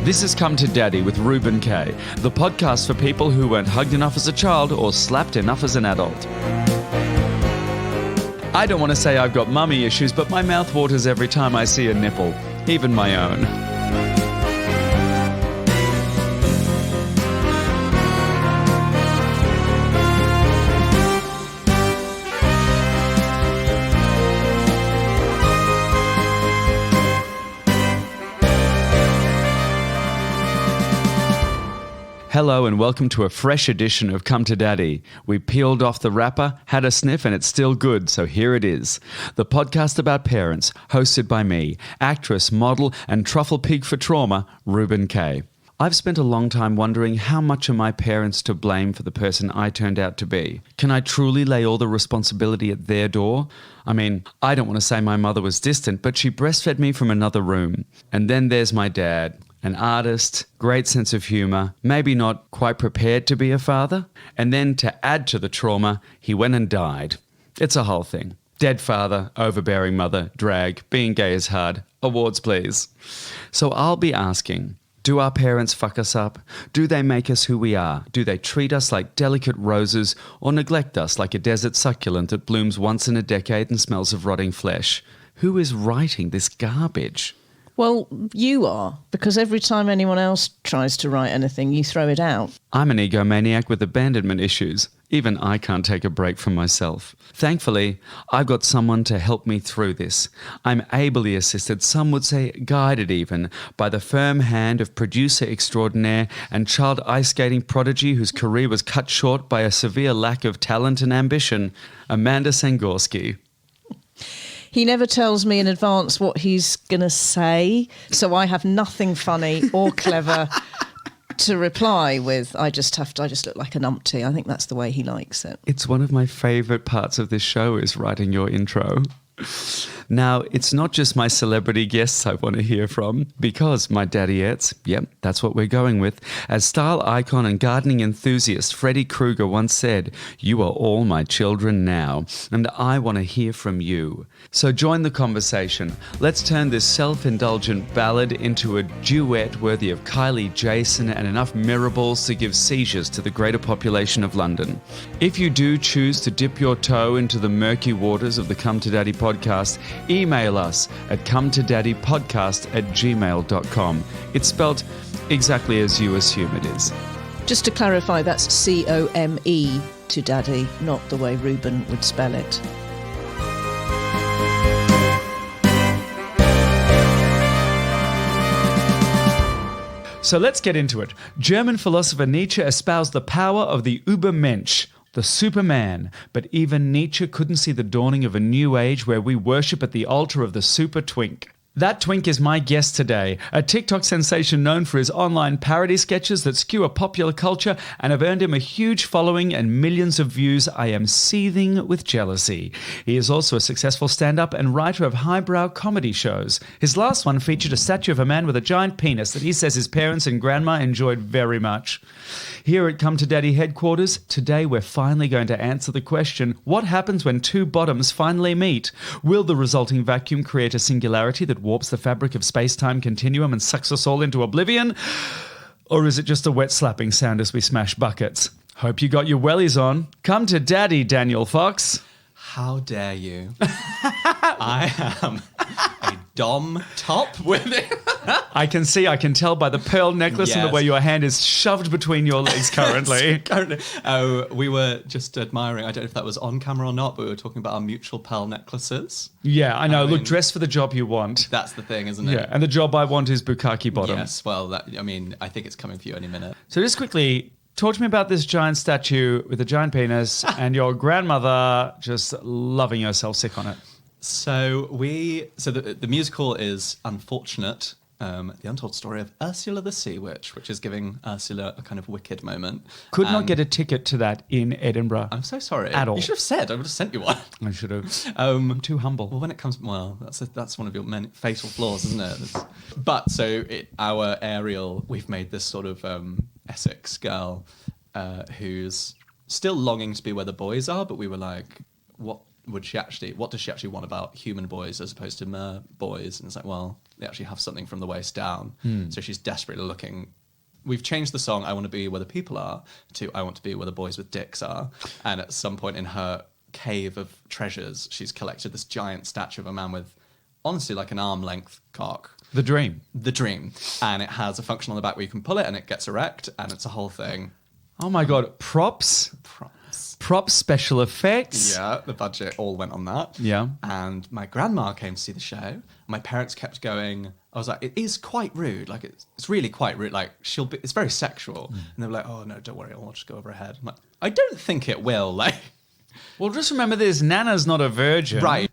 This has Come to Daddy with Reuben K, the podcast for people who weren't hugged enough as a child or slapped enough as an adult. I don't want to say I've got mummy issues, but my mouth waters every time I see a nipple, even my own. Hello and welcome to a fresh edition of Come to Daddy. We peeled off the wrapper, had a sniff, and it's still good, so here it is. The podcast about parents, hosted by me, actress, model, and truffle pig for trauma, Reuben K. I've spent a long time wondering how much are my parents to blame for the person I turned out to be. Can I truly lay all the responsibility at their door? I mean, I don't want to say my mother was distant, but she breastfed me from another room. And then there's my dad. An artist, great sense of humour, maybe not quite prepared to be a father. And then to add to the trauma, he went and died. It's a whole thing. Dead father, overbearing mother, drag, being gay is hard. Awards, please. So I'll be asking, do our parents fuck us up? Do they make us who we are? Do they treat us like delicate roses or neglect us like a desert succulent that blooms once in a decade and smells of rotting flesh? Who is writing this garbage? Well, you are, because every time anyone else tries to write anything, you throw it out. I'm an egomaniac with abandonment issues. Even I can't take a break from myself. Thankfully, I've got someone to help me through this. I'm ably assisted, some would say guided even, by the firm hand of producer extraordinaire and child ice skating prodigy whose career was cut short by a severe lack of talent and ambition, Amanda Sangorski. He never tells me in advance what he's going to say, so I have nothing funny or clever to reply with. I just look like an umpty. I think that's the way he likes it. It's one of my favourite parts of this show is writing your intro. Now, it's not just my celebrity guests I want to hear from, because my daddyettes, yep, that's what we're going with. As style icon and gardening enthusiast Freddy Krueger once said, "You are all my children now, and I want to hear from you." So join the conversation. Let's turn this self-indulgent ballad into a duet worthy of Kylie Jason and enough miracles to give seizures to the greater population of London. If you do choose to dip your toe into the murky waters of the Come to Daddy podcast, email us at cometodaddypodcast@gmail.com. It's spelt exactly as you assume it is. Just to clarify, that's C-O-M-E to daddy, not the way Reuben would spell it. So let's get into it. German philosopher Nietzsche espoused the power of the Übermensch, the Superman, but even Nietzsche couldn't see the dawning of a new age where we worship at the altar of the super twink. That twink is my guest today, a TikTok sensation known for his online parody sketches that skewer popular culture and have earned him a huge following and millions of views. I am seething with jealousy. He is also a successful stand-up and writer of highbrow comedy shows. His last one featured a statue of a man with a giant penis that he says his parents and grandma enjoyed very much. Here at Come to Daddy headquarters, today we're finally going to answer the question, what happens when two bottoms finally meet? Will the resulting vacuum create a singularity that warps the fabric of space-time continuum and sucks us all into oblivion? Or is it just a wet slapping sound as we smash buckets? Hope you got your wellies on. Come to Daddy, Daniel Foxx. How dare you? I am a dom top with it. I can tell by the pearl necklace and the way your hand is shoved between your legs currently. We were just admiring, I don't know if that was on camera or not, but we were talking about our mutual pearl necklaces. Yeah, I know. Look, dress for the job you want. That's the thing, isn't it? Yeah, and the job I want is bukkake bottom. Yes, well, I think it's coming for you any minute. So just quickly, talk to me about this giant statue with a giant penis and your grandmother just loving herself sick on it. So the musical is Unfortunate, the untold story of Ursula the Sea Witch, which is giving Ursula a kind of wicked moment. Could not get a ticket to that in Edinburgh. I'm so sorry. At all. You should have said. I would have sent you one. I should have. I'm too humble. Well, when it comes, that's one of your many fatal flaws, isn't it? But so our Ariel, we've made this sort of Essex girl who's still longing to be where the boys are, but we were like, what what does she actually want about human boys as opposed to mer boys? And it's like, well, they actually have something from the waist down. So she's desperately looking. We've changed the song, I Want to Be Where the People Are, to I Want to Be Where the Boys with Dicks Are. And at some point in her cave of treasures, she's collected this giant statue of a man with, honestly, like an arm length cock. The dream. The dream. And it has a function on the back where you can pull it and it gets erect, and it's a whole thing. Oh my God. Props, special effects. Yeah, the budget all went on that. Yeah. And my grandma came to see the show. My parents kept going, I was like, it is quite rude. Like, it's really quite rude. Like, it's very sexual. And they were like, oh, no, don't worry. I'll just go over her head. I'm like, I don't think it will. Like, well, just remember this. Nana's not a virgin. Right.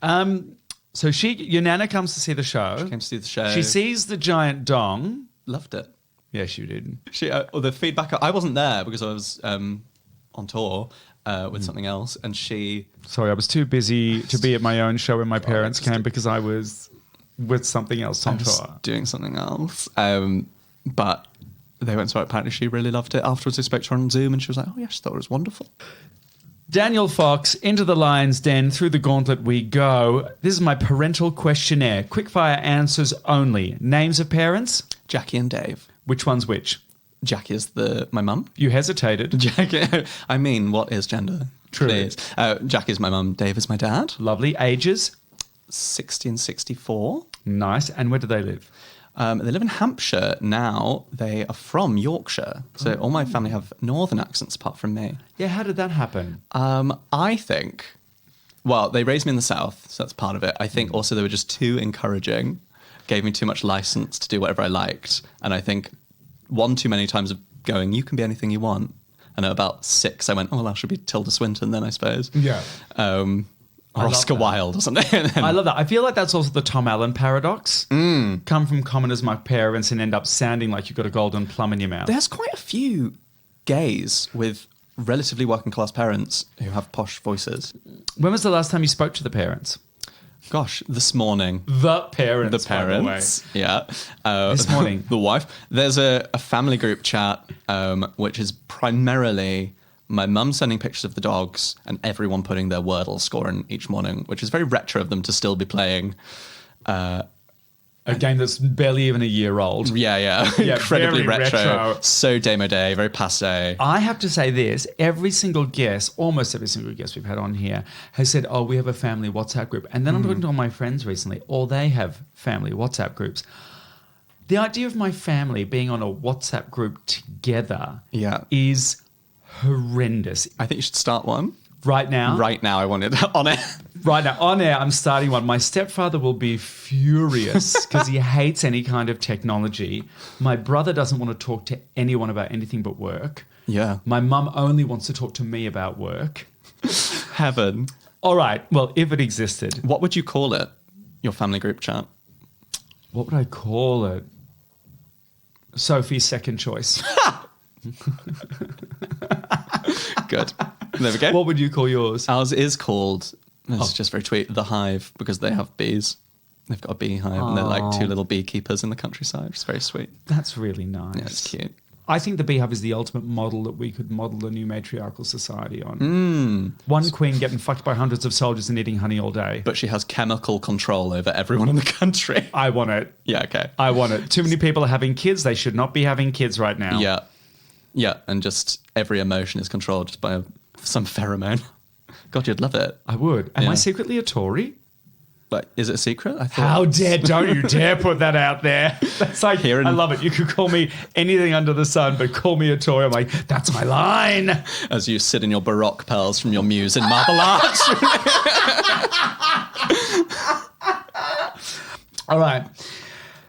So your Nana comes to see the show. She came to see the show. She sees the giant dong. Loved it. Yeah, she did. The feedback, I wasn't there because I was on tour with something else. And Sorry, I was too busy to be at my own show when my parents came because I was with something else on tour. Doing something else. But they went, so apparently she really loved it. Afterwards, I spoke to her on Zoom and she was like, oh, yeah, she thought it was wonderful. Daniel Foxx, into the lion's den, through the gauntlet we go. This is my parental questionnaire. Quickfire answers only. Names of parents? Jackie and Dave. Which one's which? Jackie is my mum. You hesitated. Jackie. I mean, what is gender? True. Please. Jackie is my mum. Dave is my dad. Lovely. Ages? 60 and 64. Nice. And where do they live? They live in Hampshire now. They are from Yorkshire. So all my family have northern accents apart from me. Yeah, how did that happen? I think, well, they raised me in the south, so that's part of it. I think also they were just too encouraging, gave me too much license to do whatever I liked. And I think one too many times of going, you can be anything you want. And at about 6, I went, oh, well, I should be Tilda Swinton then, I suppose. Yeah. Or Oscar Wilde or something. I love that. I feel like that's also the Tom Allen paradox. Come from common as my parents and end up sounding like you've got a golden plum in your mouth. There's quite a few gays with relatively working class parents who have posh voices. When was the last time you spoke to the parents? Gosh, this morning. The parents, by the way. Yeah. This morning. The wife. There's a family group chat, which is primarily my mum sending pictures of the dogs and everyone putting their Wordle score in each morning, which is very retro of them to still be playing. A game that's barely even a year old. Yeah. Incredibly very retro. So démodé, very passé. I have to say this, almost every single guest we've had on here has said, oh, we have a family WhatsApp group. And then I'm talking to all my friends recently, all they have family WhatsApp groups. The idea of my family being on a WhatsApp group together is horrendous. I think you should start one. Right now? Right now, I want it on air. Right now, on air, I'm starting one. My stepfather will be furious because he hates any kind of technology. My brother doesn't want to talk to anyone about anything but work. Yeah. My mum only wants to talk to me about work. Heaven. All right. Well, if it existed. What would you call it? Your family group chat? What would I call it? Sophie's second choice. Good. There we go. What would you call yours? Ours is called, it's just very sweet, The Hive, because they have bees. They've got a beehive and they're like 2 little beekeepers in the countryside. It's very sweet. That's really nice. Yeah, it's cute. I think the beehive is the ultimate model that we could model a new matriarchal society on. One queen getting fucked by hundreds of soldiers and eating honey all day. But she has chemical control over everyone in the country. I want it. Yeah, okay. I want it. Too many people are having kids. They should not be having kids right now. Yeah. Yeah, and just every emotion is controlled just by some pheromone. God, you'd love it. I would. Am I secretly a Tory? But is it a secret? How dare, don't you dare put that out there. That's like, I love it. You could call me anything under the sun, but call me a Tory. I'm like, that's my line. As you sit in your Baroque pearls from your muse in marble arch. All right.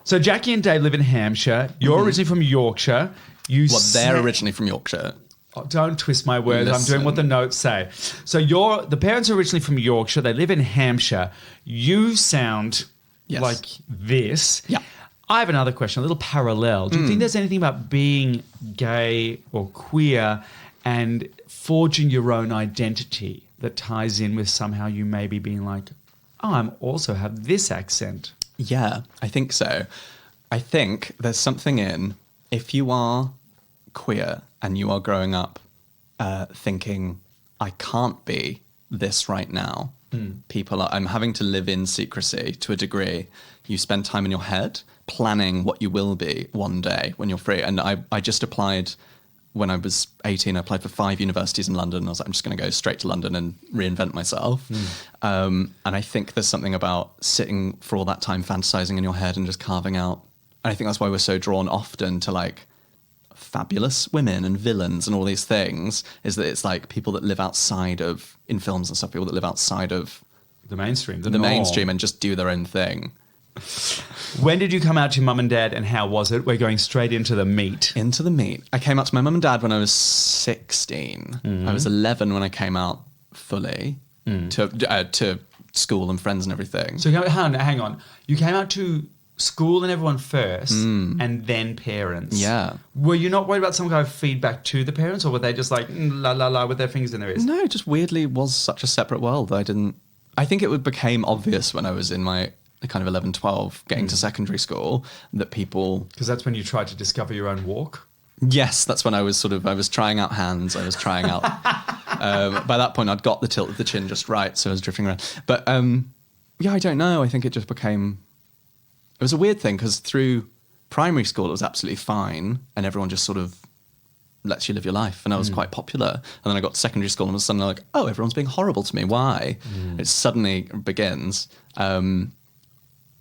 So Jackie and Dave live in Hampshire. You're originally from Yorkshire. They're originally from Yorkshire. Oh, don't twist my words. Listen. I'm doing what the notes say. So the parents are originally from Yorkshire. They live in Hampshire. You sound like this. Yeah. I have another question, a little parallel. Do you think there's anything about being gay or queer and forging your own identity that ties in with somehow you maybe being like, oh, I also have this accent? Yeah, I think so. I think there's something in, if you are queer and you are growing up thinking, I can't be this right now, I'm having to live in secrecy to a degree. You spend time in your head planning what you will be one day when you're free. And I just applied when I was 18. I applied for 5 universities in London. I was like, I'm just going to go straight to London and reinvent myself. And I think there's something about sitting for all that time fantasizing in your head and just carving out. And I think that's why we're so drawn often to like fabulous women and villains and all these things, is that it's like people that live outside of, in films and stuff, people that live outside of The mainstream. the mainstream and just do their own thing. When did you come out to your mum and dad, and how was it? We're going straight into the meat. Into the meat. I came out to my mum and dad when I was 16. I was 11 when I came out fully to school and friends and everything. So hang on. You came out to school and everyone first, and then parents. Yeah. Were you not worried about some kind of feedback to the parents, or were they just like la la la with their fingers in their ears? No, it just weirdly was such a separate world that I think it became obvious when I was in my kind of 11, 12, getting to secondary school, that people... Because that's when you tried to discover your own walk? Yes, that's when I was trying out hands. I was trying out... by that point, I'd got the tilt of the chin just right, so I was drifting around. But yeah, I don't know. I think it just became... It was a weird thing, because through primary school, it was absolutely fine, and everyone just sort of lets you live your life, and I was quite popular. And then I got to secondary school, and all of a sudden, like, oh, everyone's being horrible to me. Why? It suddenly begins.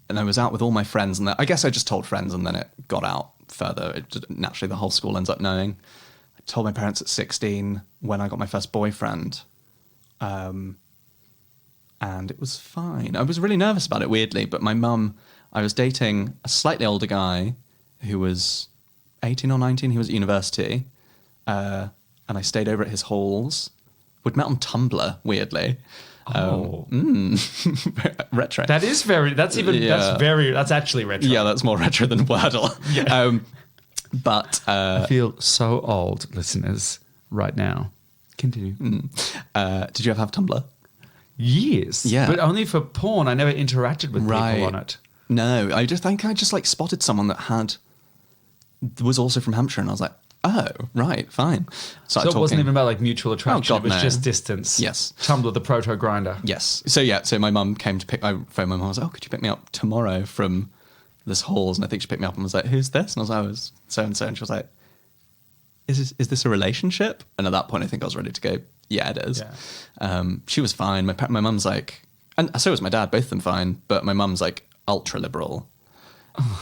And I was out with all my friends, and I guess I just told friends, and then it got out further. Naturally, the whole school ends up knowing. I told my parents at 16 when I got my first boyfriend, and it was fine. I was really nervous about it, weirdly, but my mum, I was dating a slightly older guy who was 18 or 19. He was at university, and I stayed over at his halls. We'd met on Tumblr, weirdly. Retro. That is very. That's even. Yeah. That's actually retro. Yeah, that's more retro than Wordle. Yeah. But I feel so old, listeners, right now. Continue. Did you ever have Tumblr? Yes. Yeah. But only for porn. I never interacted with people on it. No, I think I just like spotted someone that was also from Hampshire, and I was like, oh, right, fine. So it wasn't even about like mutual attraction. Oh, God, it was just distance. Yes. Tumblr, the proto grinder. Yes. So my mum came to I phoned my mum. I was like, oh, could you pick me up tomorrow from this halls? And I think she picked me up and was like, who's this? And I was like, I was so-and-so. And she was like, is this a relationship? And at that point, I think I was ready to go, yeah, it is. Yeah. She was fine. My mum's like, and so was my dad, both of them fine. But my mum's like ultra liberal.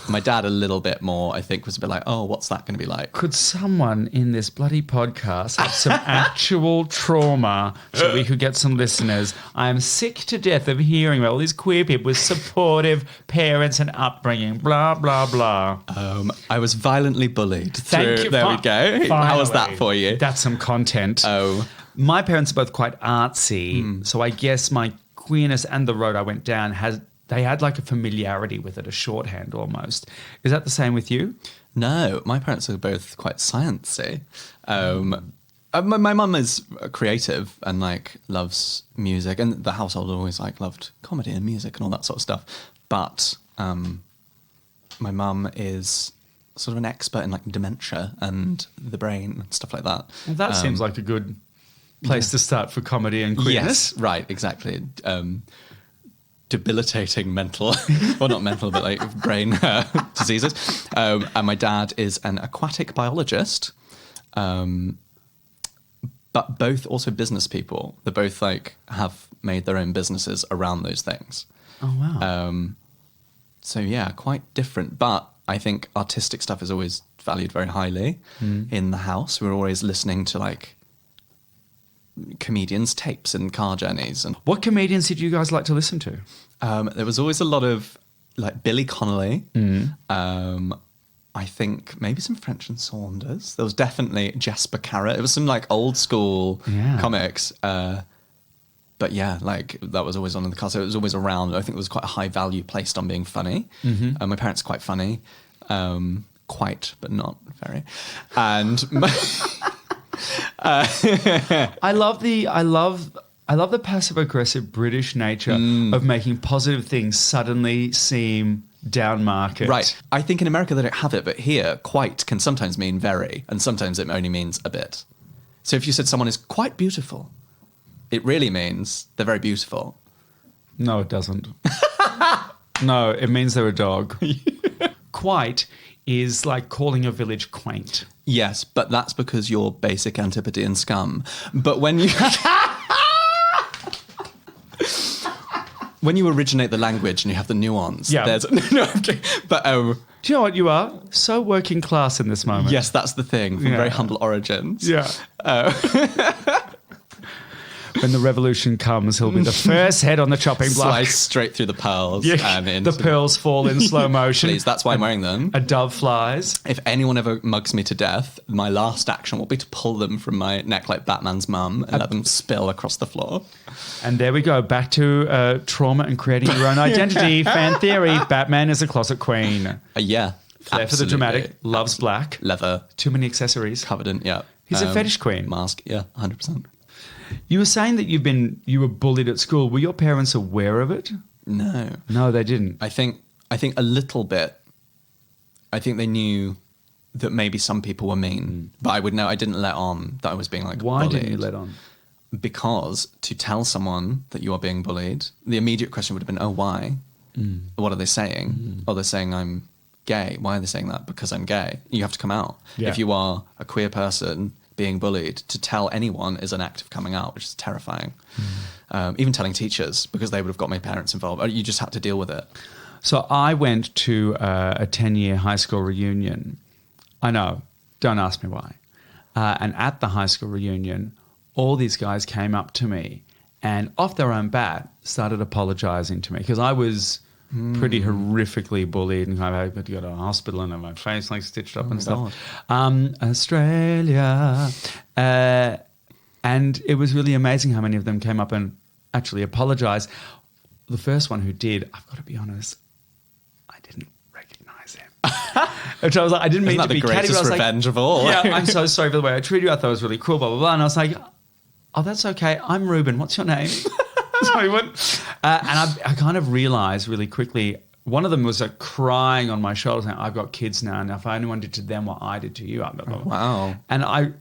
My dad a little bit more, I think, was a bit like, oh, what's that going to be like? Could someone in this bloody podcast have some actual trauma so we could get some listeners? I am sick to death of hearing about all these queer people with supportive parents and upbringing, blah, blah, blah. I was violently bullied. Thank you. There we go. Finally. How was that for you? That's some content. Oh. My parents are both quite artsy, so I guess my queerness and the road I went down they had like a familiarity with it, a shorthand almost. Is that the same with you? No, my parents are both quite sciencey. My mum is creative and like loves music, and the household always like loved comedy and music and all that sort of stuff. But my mum is sort of an expert in like dementia and the brain and stuff like that. Well, that seems like a good place to start for comedy and queerness. Yes, right, exactly. Debilitating mental, well, not mental, but like brain diseases. And my dad is an aquatic biologist, but both also business people. They both like have made their own businesses around those things. Oh, wow. So yeah, quite different. But I think artistic stuff is always valued very highly in the house. We're always listening to like comedians' tapes and car journeys. And what comedians did you guys like to listen to? There was always a lot of like Billy Connolly. I think maybe some French and Saunders. There was definitely Jasper Carrot. It was some like old school comics. But yeah, like that was always on in the car. So it was always around. I think it was quite a high value placed on being funny. My parents are quite funny. Quite, but not very. And I love the passive aggressive British nature of making positive things suddenly seem down market. Right. I think in America they don't have it, but here quite can sometimes mean very, and sometimes it only means a bit. So if you said someone is quite beautiful, it really means they're very beautiful. No, it doesn't. No, it means they're a dog. Quite is like calling a village quaint. Yes, but that's because you're basic Antipodean scum. But when you... when you originate the language and you have the nuance, there's... No, okay. But... do you know what you are? So working class in this moment. Yes, that's the thing. From very humble origins. Yeah. When the revolution comes, he'll be the first head on the chopping block. Slice straight through the pearls. Yeah, the pearls fall in slow motion. Please, that's why I'm wearing them. A dove flies. If anyone ever mugs me to death, my last action will be to pull them from my neck like Batman's mum and let them spill across the floor. And there we go, back to trauma and creating your own identity. Fan theory, Batman is a closet queen. Yeah. Flair for the dramatic, loves black. Leather. Too many accessories. Covered in, yeah. He's a fetish queen. Mask, yeah, 100%. You were saying that you were bullied at school. Were your parents aware of it? No. No, they didn't. I think a little bit. I think they knew that maybe some people were mean, but I didn't let on that I was being like Why bullied. didn't you let on? Because to tell someone that you are being bullied, the immediate question would have been, oh, why? What are they saying? Oh, they're saying I'm gay. Why are they saying that? Because I'm gay. You have to come out. Yeah. If you are a queer person being bullied, to tell anyone is an act of coming out, which is terrifying. Even telling teachers, because they would have got my parents involved. You just had to deal with it. So I went to a 10-year high school reunion. I know, don't ask me why. And at the high school reunion, all these guys came up to me and off their own bat started apologizing to me because I was pretty horrifically bullied and I had to go to a hospital and have my face like stitched up and stuff. Australia. And it was really amazing how many of them came up and actually apologized. The first one who did, I've got to be honest, I didn't recognize him. Which I was like, I didn't mean to be catty, but I was revenge of all. Yeah, I'm so sorry for the way I treated you. I thought it was really cool, blah, blah, blah. And I was like, oh, that's okay. I'm Reuben. What's your name? Sorry, what? And I kind of realized really quickly, one of them was crying on my shoulder saying, I've got kids now, and if anyone did to them what I did to you, blah, blah, blah. Wow. And I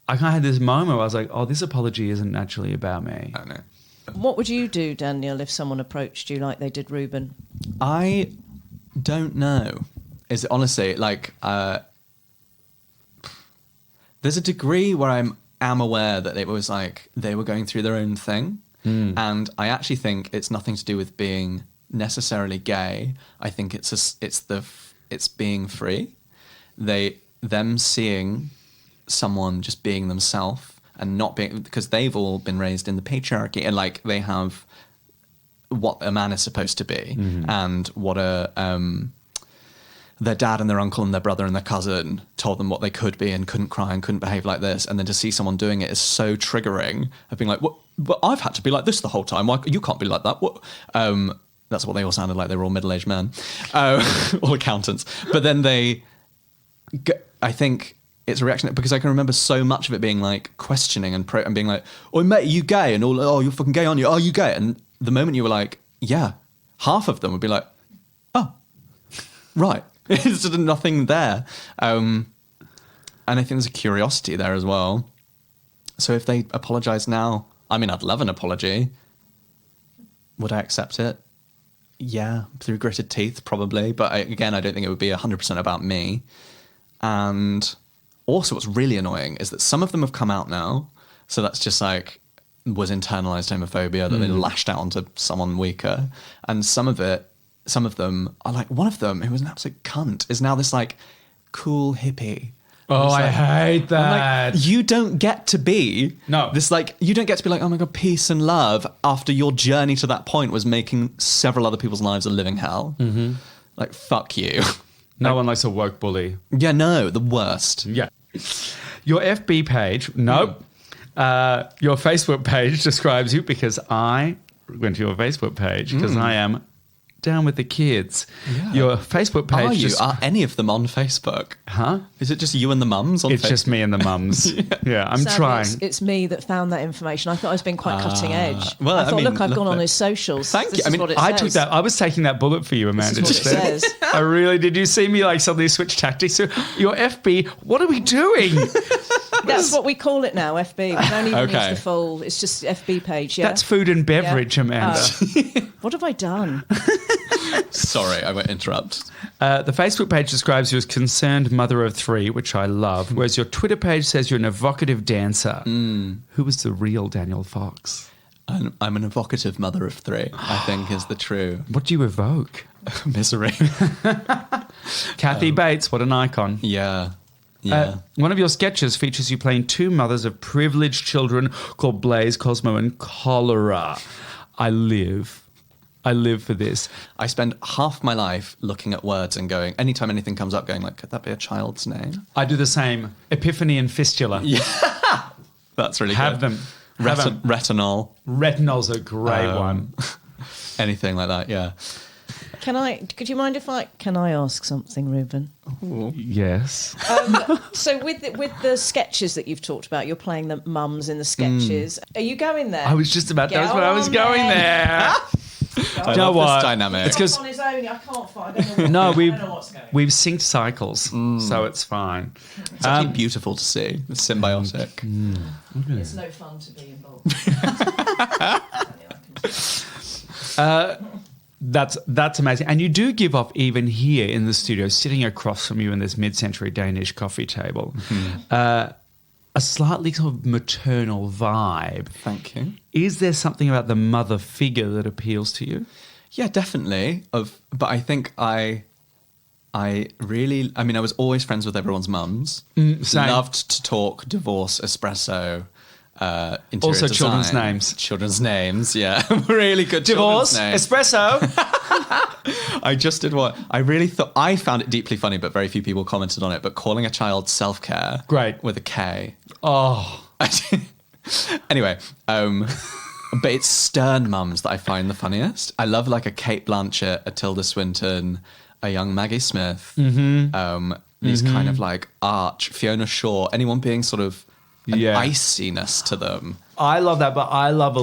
kind of had this moment where I was like, oh, this apology isn't actually about me. I know. What would you do, Daniel, if someone approached you like they did Reuben? I don't know. Is it honestly like there's a degree where I am aware that it was like they were going through their own thing, and I actually think it's nothing to do with being necessarily gay. I think it's being free. Them seeing someone just being themselves and not being, because they've all been raised in the patriarchy and like they have what a man is supposed to be and what their dad and their uncle and their brother and their cousin told them what they could be and couldn't cry and couldn't behave like this. And then to see someone doing it is so triggering of being like, well, I've had to be like this the whole time. Why you can't be like that? What? That's what they all sounded like. They were all middle-aged men, all accountants. But then I think it's a reaction because I can remember so much of it being like questioning and being like, oh, mate, are you gay? And all, oh, you're fucking gay, aren't you? Are you gay? And the moment you were like, yeah, half of them would be like, oh, right. It's just nothing there. And I think there's a curiosity there as well. So if they apologise now, I mean, I'd love an apology. Would I accept it? Yeah, through gritted teeth, probably. But again, I don't think it would be 100% about me. And also what's really annoying is that some of them have come out now. So that's just like was internalized homophobia that they lashed out onto someone weaker. And some of them are like, one of them who was an absolute cunt is now this like cool hippie. Oh, I hate that. Like, you don't get to be this like, you don't get to be like, oh my God, peace and love after your journey to that point was making several other people's lives a living hell. Mm-hmm. Like, fuck you. No one likes a woke bully. Yeah, no, the worst. Yeah. Your FB page, nope. Your Facebook page describes you because I went to your Facebook page because I am down with the kids. Yeah. Your Facebook page... Are any of them on Facebook? Huh? Is it just you and the mums on Facebook? It's just me and the mums. Yeah, I'm Sadly, trying. It's me that found that information. I thought I was being quite cutting edge. Well, I thought, look, I've gone on his socials. Thank you. I mean, I took that. I was taking that bullet for you, Amanda. This is what it says. I really did. You see me like suddenly switch tactics? So your FB, what are we doing? That's what we call it now, FB. We don't even Okay. use the full. It's just FB page. Yeah. That's food and beverage, Yeah. Amanda. What have I done? Sorry, I won't interrupt. The Facebook page describes you as concerned mother of 3, which I love, whereas your Twitter page says you're an evocative dancer. Who was the real Daniel Foxx? I'm an evocative mother of 3, I think is the true What do you evoke? misery. Kathy Bates, what an icon. Yeah. One of your sketches features you playing 2 mothers of privileged children called Blaze, Cosmo, and Cholera. I live for this. I spend half my life looking at words and going, anytime anything comes up, going like, could that be a child's name? I do the same. Epiphany and fistula. Yeah. That's really Have good. them. Have 'em. Retinol. Retinol's a great one. Anything like that, yeah. Could you mind if can I ask something, Reuben? Yes. So with the sketches that you've talked about, you're playing the mums in the sketches. Are you going there? I was just about, that was where I was on going then. there. I You know love what? this dynamic. It's 'cause- on his own. I can't find. I don't know. No, I don't know what's going on. we've synced cycles, so it's fine. It's actually beautiful to see. It's symbiotic. It's no fun to be involved. That's amazing. And you do give off, even here in the studio, sitting across from you in this mid-century Danish coffee table, a slightly sort of maternal vibe. Thank you. Is there something about the mother figure that appeals to you? Yeah, definitely. But I think I was always friends with everyone's mums. Same. Loved to talk divorce, espresso, interior Also design. children's names. Children's names, yeah. Really good Divorce, children's names. espresso. I just did what I really thought. I found it deeply funny, but very few people commented on it. But calling a child self-care, Great. with a K. Oh, Anyway, but it's stern mums that I find the funniest. I love like a Kate Blanchett, a Tilda Swinton, a young Maggie Smith. These kind of like arch Fiona Shaw. Anyone being sort of an iciness to them. I love that, but I love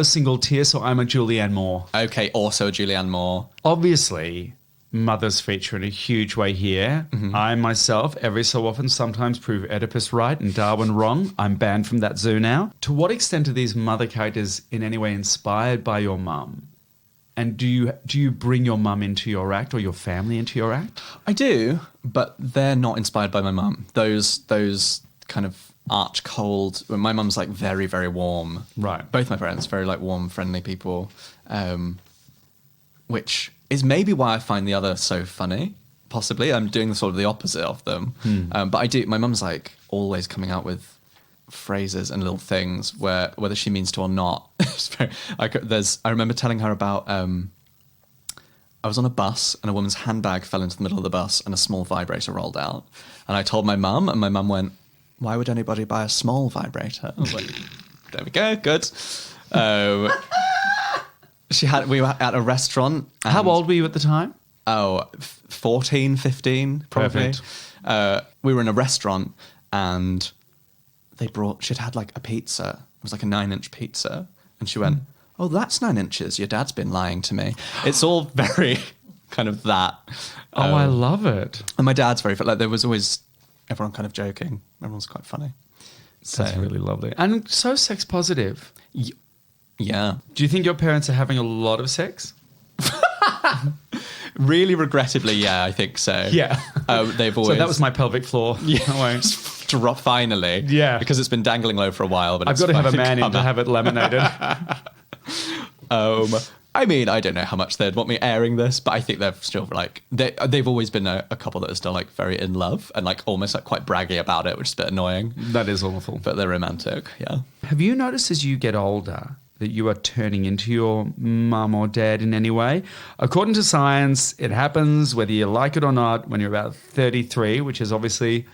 a single tear, so I'm a Julianne Moore. Okay, also Julianne Moore. Obviously, mothers feature in a huge way here. I myself, every so often, sometimes prove Oedipus right and Darwin wrong. I'm banned from that zoo now. To what extent are these mother characters in any way inspired by your mum? And do you bring your mum into your act or your family into your act? I do, but they're not inspired by my mum. Those kind of arch cold. My mum's like very, very warm. Right. Both my parents very like warm, friendly people, which is maybe why I find the other so funny. Possibly, I'm doing sort of the opposite of them. But I do. My mum's like always coming out with phrases and little things where whether she means to or not. I remember telling her about. I was on a bus and a woman's handbag fell into the middle of the bus and a small vibrator rolled out. And I told my mum, and my mum went, "Why would anybody buy a small vibrator?" I was like, "There we go, good." We were at a restaurant. How old were you at the time? 14, 15, probably. Perfect. We were in a restaurant and she'd had like a pizza. It was like a 9-inch pizza. And she went, "Oh, that's 9 inches. Your dad's been lying to me." It's all very kind of that. I love it. And my dad's very, like there was always everyone kind of joking. Everyone's quite funny. That's really lovely. And so sex positive. Yeah. Do you think your parents are having a lot of sex? Really regrettably, yeah, I think so. Yeah. They've always... So that was my pelvic floor. Yeah. Drop finally. Yeah. Because it's been dangling low for a while, but I've got to have a man in come to out. have it laminated. I mean, I don't know how much they'd want me airing this, but I think they're still like they've always been a couple that are still like very in love and like almost like quite braggy about it, which is a bit annoying. That is awful. But they're romantic, yeah. Have you noticed as you get older that you are turning into your mum or dad in any way? According to science, it happens whether you like it or not when you're about 33, which has obviously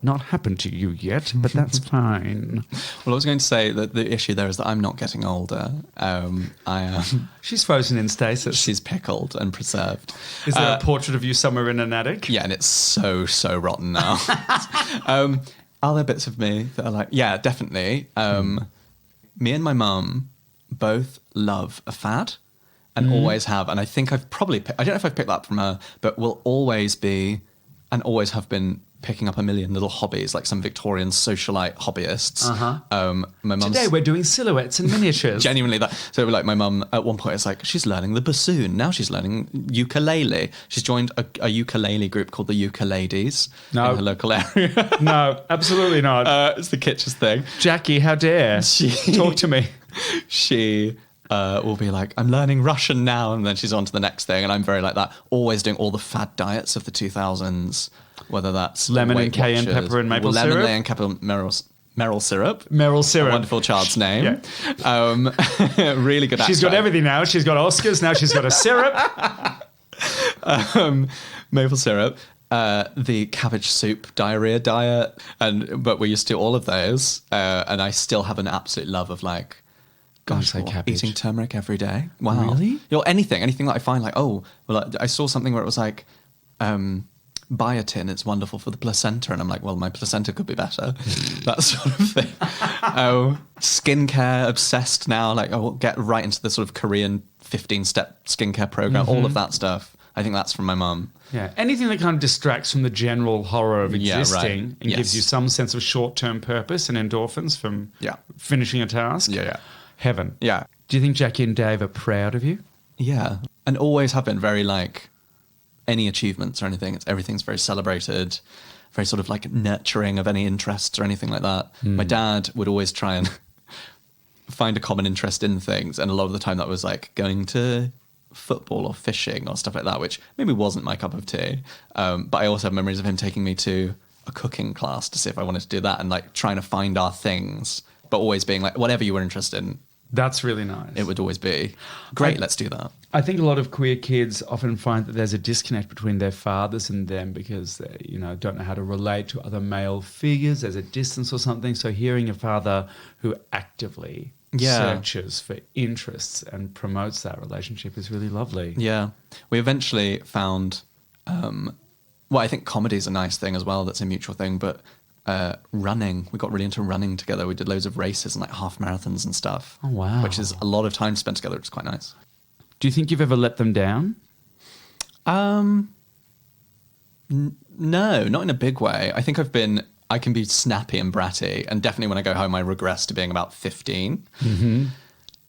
not happened to you yet, but that's fine. Well, I was going to say that the issue there is that I'm not getting older. I am. She's frozen in stasis. She's pickled and preserved. Is there a portrait of you somewhere in an attic? Yeah, and it's so rotten now. Are there bits of me that are like, yeah, definitely. Me and my mum both love a fad and always have. And I think I've probably, I don't know if I've picked that up from her, but will always be and always have been picking up a million little hobbies, like some Victorian socialite hobbyists. My mum's Today we're doing silhouettes and miniatures. genuinely that. So like my mum at one point is like, she's learning the bassoon. Now she's learning ukulele. She's joined a ukulele group called the Ukuladies in her local area. No, absolutely not. It's the kitschest thing. Jackie, how dare. Talk to me. She will be like, I'm learning Russian now, and then she's on to the next thing, and I'm very like that, always doing all the fad diets of the 2000s, whether that's lemon Weight and cayenne Watchers, pepper and maple lemon, syrup. cayenne pepper, Meryl syrup. Meryl syrup. A wonderful child's name. Really good She's got everything now. She's got Oscars. Now she's got a syrup. Maple syrup. The cabbage soup diarrhea diet, but we used to do all of those, and I still have an absolute love of like, gosh, say cabbage. eating turmeric every day. Wow, Really? Anything that I find like, I saw something where it was like, biotin, it's wonderful for the placenta, and I'm like, well, my placenta could be better. That sort of thing. Skincare obsessed now, like I'll get right into the sort of Korean 15-step skincare program, all of that stuff. I think that's from my mum. Yeah, anything that kind of distracts from the general horror of existing and gives you some sense of short-term purpose and endorphins from finishing a task. Yeah. Heaven. Yeah. Do you think Jackie and Dave are proud of you? Yeah. And always have been very like any achievements or anything. Everything's very celebrated, very sort of like nurturing of any interests or anything like that. My dad would always try and find a common interest in things. And a lot of the time that was like going to football or fishing or stuff like that, which maybe wasn't my cup of tea. But I also have memories of him taking me to a cooking class to see if I wanted to do that and like trying to find our things, but always being like, whatever you were interested in. That's really nice. It would always be, great, let's do that. I think a lot of queer kids often find that there's a disconnect between their fathers and them because they, don't know how to relate to other male figures. There's a distance or something. So hearing a father who actively searches for interests and promotes that relationship is really lovely. Yeah. We eventually found, I think comedy is a nice thing as well. That's a mutual thing, but running. We got really into running together. We did loads of races and like half marathons and stuff. Oh, wow. Which is a lot of time spent together, which is quite nice. Do you think you've ever let them down? No, not in a big way. I think I can be snappy and bratty, and definitely when I go home, I regress to being about 15. Mm-hmm.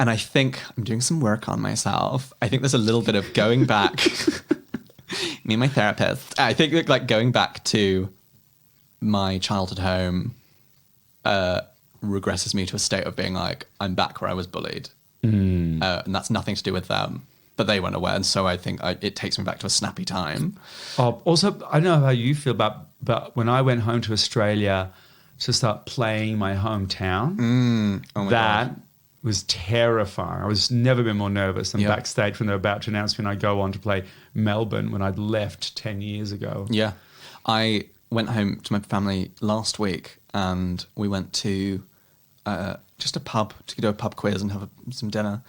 And I think I'm doing some work on myself. I think there's a little bit of going back. Me and my therapist. I think like going back to my childhood home regresses me to a state of being like, I'm back where I was bullied. And that's nothing to do with them. But they weren't aware. And so I think it takes me back to a snappy time. Also, I don't know how you feel but when I went home to Australia to start playing my hometown, God, was terrifying. I was never been more nervous than backstage when they were about to announce me, and I go on to play Melbourne when I'd left 10 years ago. Yeah. I went home to my family last week, and we went to just a pub to do a pub quiz and have some dinner.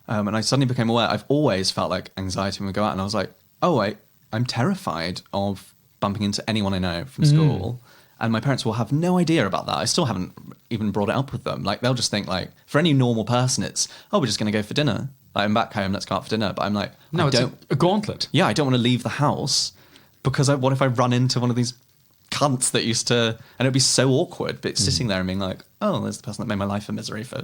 And I suddenly became aware, I've always felt like anxiety when we go out, and I was like, I'm terrified of bumping into anyone I know from school. And my parents will have no idea about that. I still haven't even brought it up with them. Like, they'll just think like, for any normal person, it's, we're just going to go for dinner. Like, I'm back home, let's go out for dinner. But I'm like, no, it's a gauntlet. Yeah, I don't want to leave the house because what if I run into one of these cunts that used to, and it'd be so awkward, but sitting there and being like, there's the person that made my life a misery for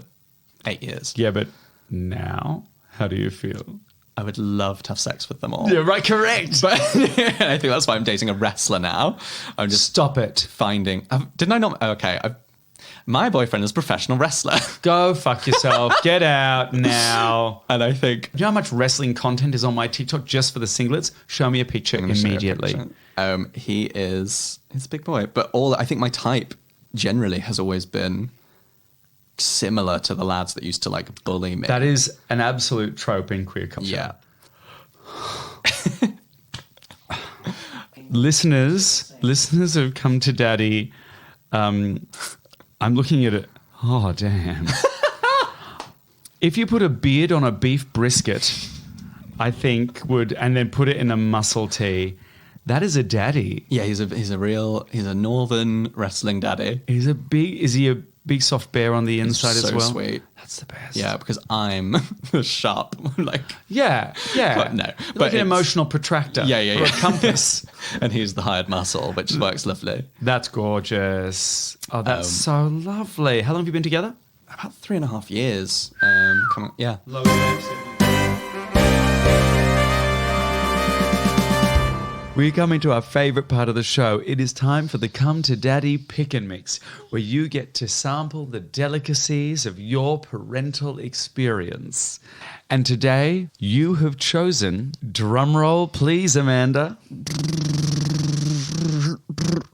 8 years. Yeah, but now, how do you feel? I would love to have sex with them all. Yeah, right, correct. But I think that's why I'm dating a wrestler now. I'm just stop it. Finding. Didn't I not? Okay, my boyfriend is a professional wrestler. Go fuck yourself. Get out now. And I think, do you know how much wrestling content is on my TikTok just for the singlets? Show me a picture immediately. He's a big boy, but I think my type generally has always been similar to the lads that used to like bully me. That is an absolute trope in queer culture. Yeah. Listeners have come to Daddy. I'm looking at it. Oh, damn. If you put a beard on a beef brisket, I think and then put it in a muscle tee, that is a daddy. Yeah, he's a northern wrestling daddy. Is he a Big soft bear on the inside as so well. sweet. That's the best. Yeah, because I'm sharp. Like, Yeah. but no. But But like an it's- emotional protractor. Yeah. Or a compass. And he's the hired muscle, which works lovely. That's gorgeous. Oh, that's so lovely. How long have you been together? About 3.5 years. Yeah. We're coming to our favourite part of the show. It is time for the Come to Daddy Pick and Mix, where you get to sample the delicacies of your parental experience. And today, you have chosen, drumroll please, Amanda.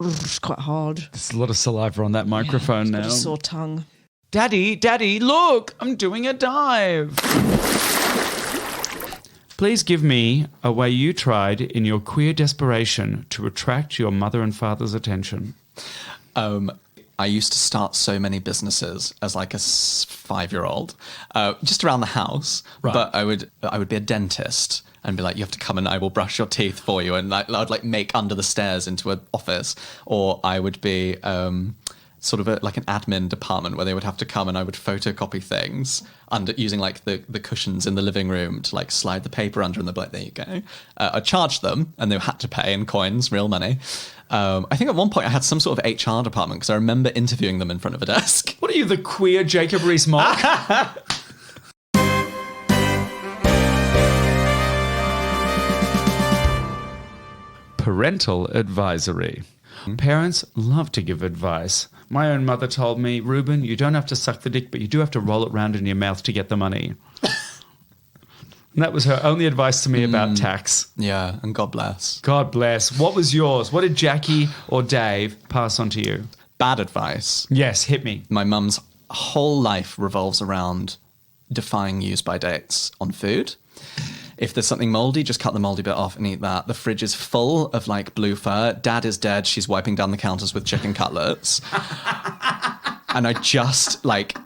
It's quite hard. There's a lot of saliva on that microphone Got now. a sore tongue. Daddy, look, I'm doing a dive. Please give me a way you tried in your queer desperation to attract your mother and father's attention. I used to start so many businesses as like a 5-year-old, just around the house. Right. But I would be a dentist and be like, you have to come and I will brush your teeth for you. And like, I'd like make under the stairs into an office. Or I would be sort of like an admin department where they would have to come and I would photocopy things under using like the cushions in the living room to like slide the paper under and they'd be like, there you go. I charged them and they had to pay in coins, real money. I think at one point I had some sort of HR department because I remember interviewing them in front of a desk. What are you, the queer Jacob Rees-Mogg? Parental advisory. Parents love to give advice. My own mother told me, Reuben, you don't have to suck the dick, but you do have to roll it round in your mouth to get the money. And that was her only advice to me about tax. Yeah, and God bless. God bless. What was yours? What did Jackie or Dave pass on to you? Bad advice. Yes, hit me. My mum's whole life revolves around defying use-by dates on food. If there's something moldy, just cut the moldy bit off and eat that. The fridge is full of like blue fur. Dad is dead. She's wiping down the counters with chicken cutlets. And I just like,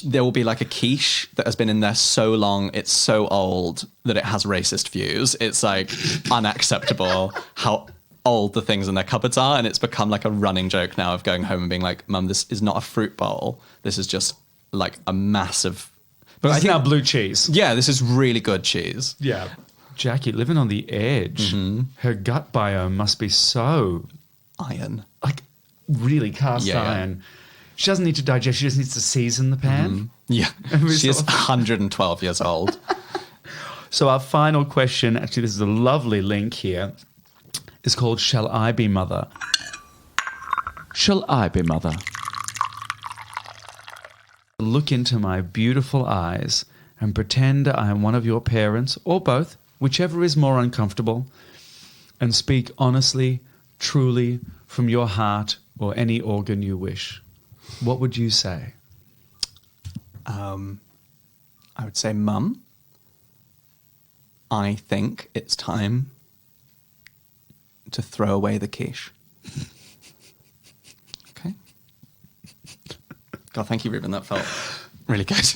there will be like a quiche that has been in there so long. It's so old that it has racist views. It's like unacceptable how old the things in their cupboards are. And it's become like a running joke now of going home and being like, Mum, this is not a fruit bowl. This is just like a massive... But I think now blue cheese. Yeah, this is really good cheese. Yeah. Jackie, living on the edge, her gut biome must be so, Iron. like, really cast iron. She doesn't need to digest, she just needs to season the pan. Yeah. was She is sort 112 years old. So our final question, actually this is a lovely link here, is called Shall I Be Mother? Shall I be mother? Look into my beautiful eyes and pretend I am one of your parents, or both, whichever is more uncomfortable, and speak honestly, truly, from your heart or any organ you wish. What would you say? I would say, Mum, I think it's time to throw away the quiche. Okay. God, thank you, Reuben. That felt really good.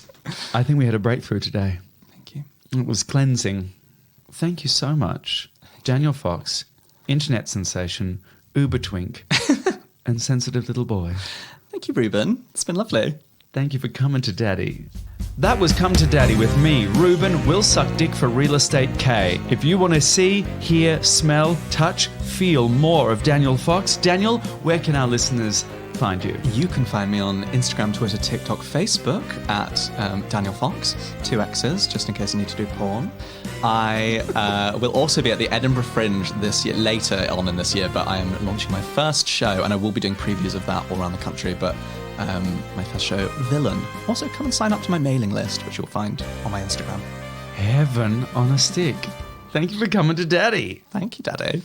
I think we had a breakthrough today. Thank you. It was cleansing. Thank you so much. Daniel Foxx, internet sensation, uber twink, and sensitive little boy. Thank you, Reuben. It's been lovely. Thank you for coming to Daddy. That was Come to Daddy with me, Reuben, Will Suck Dick for Real Estate K. If you want to see, hear, smell, touch, feel more of Daniel Foxx, Daniel, where can our listeners find you? You can find me on Instagram, Twitter, TikTok, Facebook at Daniel Foxx, 2 X's, just in case I need to do porn. I will also be at the Edinburgh Fringe this year, later on in this year, but I am launching my first show, and I will be doing previews of that all around the country, but my first show, Villain. Also, come and sign up to my mailing list, which you'll find on my Instagram. Heaven on a stick. Thank you for coming to Daddy. Thank you, Daddy.